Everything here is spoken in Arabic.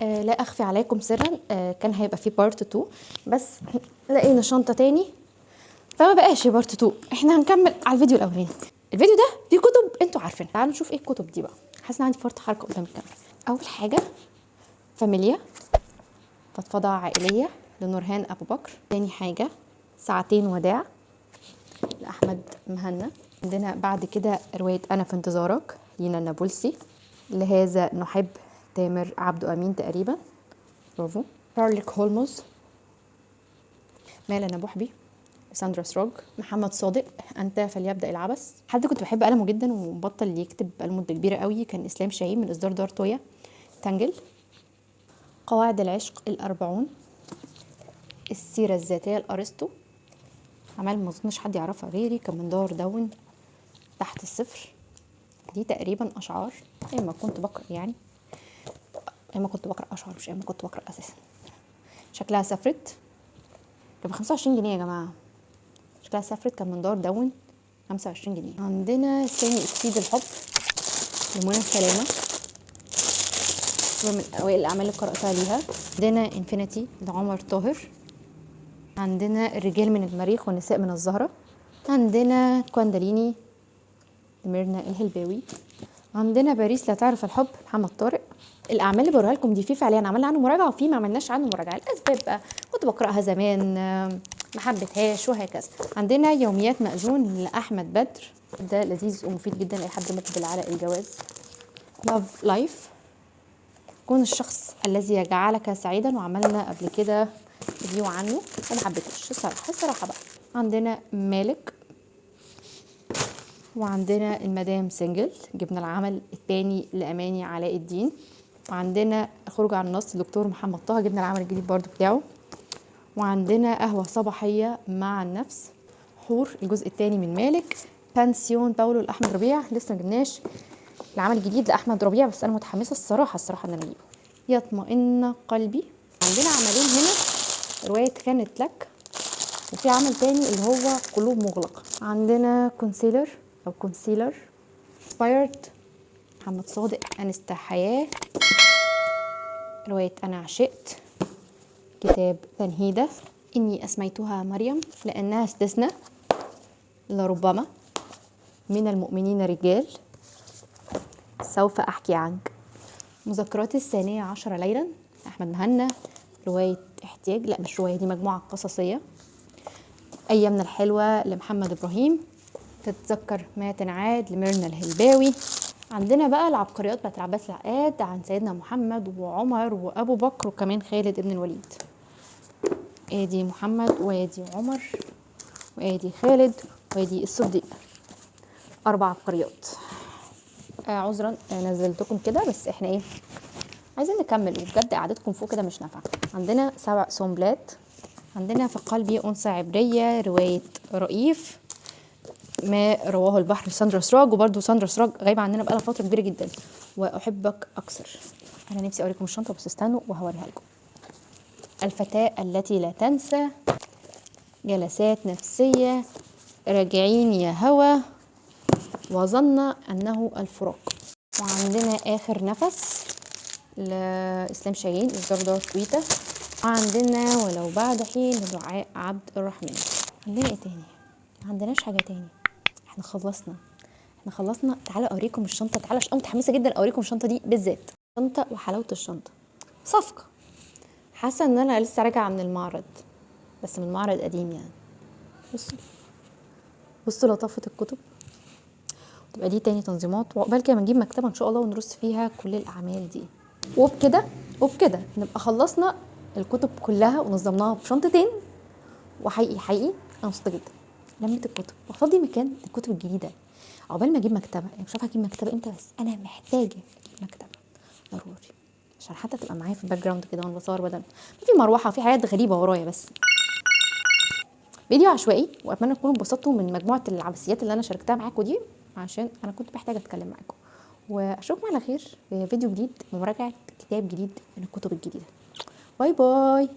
لا اخفي عليكم سرا، كان هيبقى في بارت 2 بس لقينا شنطه تاني فما بقاش بارت 2. احنا هنكمل على الفيديو الاولاني. الفيديو ده فيه كتب انتوا عارفينها، تعالوا نشوف ايه الكتب دي بقى. حاسه ان عندي فرط حركه قدام الكاميرا. اول حاجه فاميليا، فضفضه عائليه لنورهان ابو بكر. تاني حاجه ساعتين وداع لاحمد مهنا. عندنا بعد كده روايه انا في انتظارك لينا النابلسي. لهذا نحب تامر عبدو امين تقريبا، برافو. شارلوك هولمز مال انا بحبي ساندرا سروج. محمد صادق انت فليبدا العبث. حد كنت بحب قلمه جدا ومبطل يكتب بقاله مده كبيره قوي كان اسلام شاهين من اصدار دار تويا. تانجل. قواعد العشق الأربعون. السيره الذاتيه لارسطو، اعمال ما اظنش حد يعرفها غيري، كان من دار دون. تحت الصفر، دي تقريبا اشعار، اما كنت بقرا يعني، اما كنت بقرا اشعار مش اما كنت بقرا اساسا. شكلها سافرت، كان ب 25 جنيه يا جماعه. شكلها سافرت، كان من دار دون، 25 جنيه. عندنا ثاني اكسيد الحب لمنى سلامه، من اوائل الاعمال اللي قراتها ليها. عندنا انفينيتي لعمر طاهر. عندنا الرجال من المريخ والنساء من الزهره. عندنا كوانداليني لميرنا الهلباوي. عندنا باريس لا تعرف الحب محمد طارق. الاعمال اللي بوريها لكم دي في فعليا عملنا عنه مراجعه وفي ما عملناش عنه مراجعه، الاسباب بقى كنت بقراها زمان ما حبيتهاش وهكذا. عندنا يوميات مأذون لاحمد بدر، ده لذيذ ومفيد جدا لاي حد مقبل على الجواز. لاف لايف، كون الشخص الذي يجعلك سعيدا، وعملنا قبل كده فيديو عنه وما حبيتوش الصراحه بقى. عندنا مالك، وعندنا المدام سنجل، جبنا العمل الثاني لاماني علاء الدين. وعندنا خروج عن النص الدكتور محمد طه، جبنا العمل الجديد برضو بتاعه. وعندنا قهوه صباحيه مع النفس. حور الجزء الثاني من مالك. بانسيون باولو لاحمد ربيع، لسه ما جبناش العمل الجديد لاحمد ربيع بس انا متحمسه الصراحه ان انا اجيبه. يطمئن قلبي. عندنا عملين هنا، روايه كانت لك، وفي عمل تاني اللي هو قلوب مغلقه. عندنا كونسيلر او كونسيلر فايرد محمد صادق. انست حياه، روايه انا عشقت، كتاب تنهيده. اني اسميتها مريم لانها استثنى، لربما من المؤمنين رجال، سوف احكي عنك. مذكرات الثانية عشر ليلا احمد مهنا، روايه احتياج، لا مش روايه، دي مجموعه قصصيه. ايامنا الحلوه لمحمد ابراهيم. تتذكر ما تنعاد لميرنا الهلباوي. عندنا بقى العبقريات بتاعت العباس العقاد عن سيدنا محمد وعمر وابو بكر وكمان خالد ابن الوليد. ادي محمد وادي عمر وادي خالد وادي الصديق، 4 عبقريات. عذرا نزلتكم كده بس احنا ايه عايزين نكمل، وبجد قعدتكم فوق كده مش نافعه. عندنا 7 سنبلات. عندنا في قلبي انثى عبريه، روايه رئيف ما رواه البحر لساندرا سراج، وبرده ساندرا سراج غايبه عننا بقالها فتره كبيره جدا. واحبك اكثر. انا نفسي اوريكم الشنطه بس استنوا وهوريها لكم. الفتاه التي لا تنسى، جلسات نفسيه، راجعين يا هوى، وظن انه الفراق. وعندنا اخر نفس لاسلام شاهين اصدار دار تويتا. وعندنا ولو بعد حين لدعاء عبد الرحمن. عندنا ايه تاني؟ ما عندناش حاجه تاني، احنا خلصنا. تعالوا اوريكم الشنطه، تعالوا عشان متحمسه جدا اوريكم الشنطه دي بالذات. شنطه وحلاوه الشنطه صفقه. حاسه ان انا لسه راجعه من المعرض، بس من معرض قديم يعني. بصوا لطافه الكتب. تبقى دي تاني تنظيمات، وعقبال كده ما نجيب مكتبه ان شاء الله ونرص فيها كل الاعمال دي. وبكده نبقى خلصنا الكتب كلها ونظمناها في شنطتين. وحقيقي انا مبسوطه جدا. لميت الكتب وفضي مكان الكتب الجديده. عقبال ما اجيب مكتبه، يعني مش عارفه اجيب مكتبه امتى، بس انا محتاجه اجيب مكتبه ضروري عشان حتى تبقى معايا في الباك جراوند كده وانا بصور، بدل في مروحه في حاجات غريبه ورايا. بس فيديو عشوائي، واتمنى تكونوا اتبسطتوا من مجموعه العبثيات اللي انا شاركتها معاكم دي، عشان انا كنت محتاجه اتكلم معاكم. واشوفكم على خير في فيديو جديد ومراجعه كتاب جديد من الكتب الجديده. باي باي.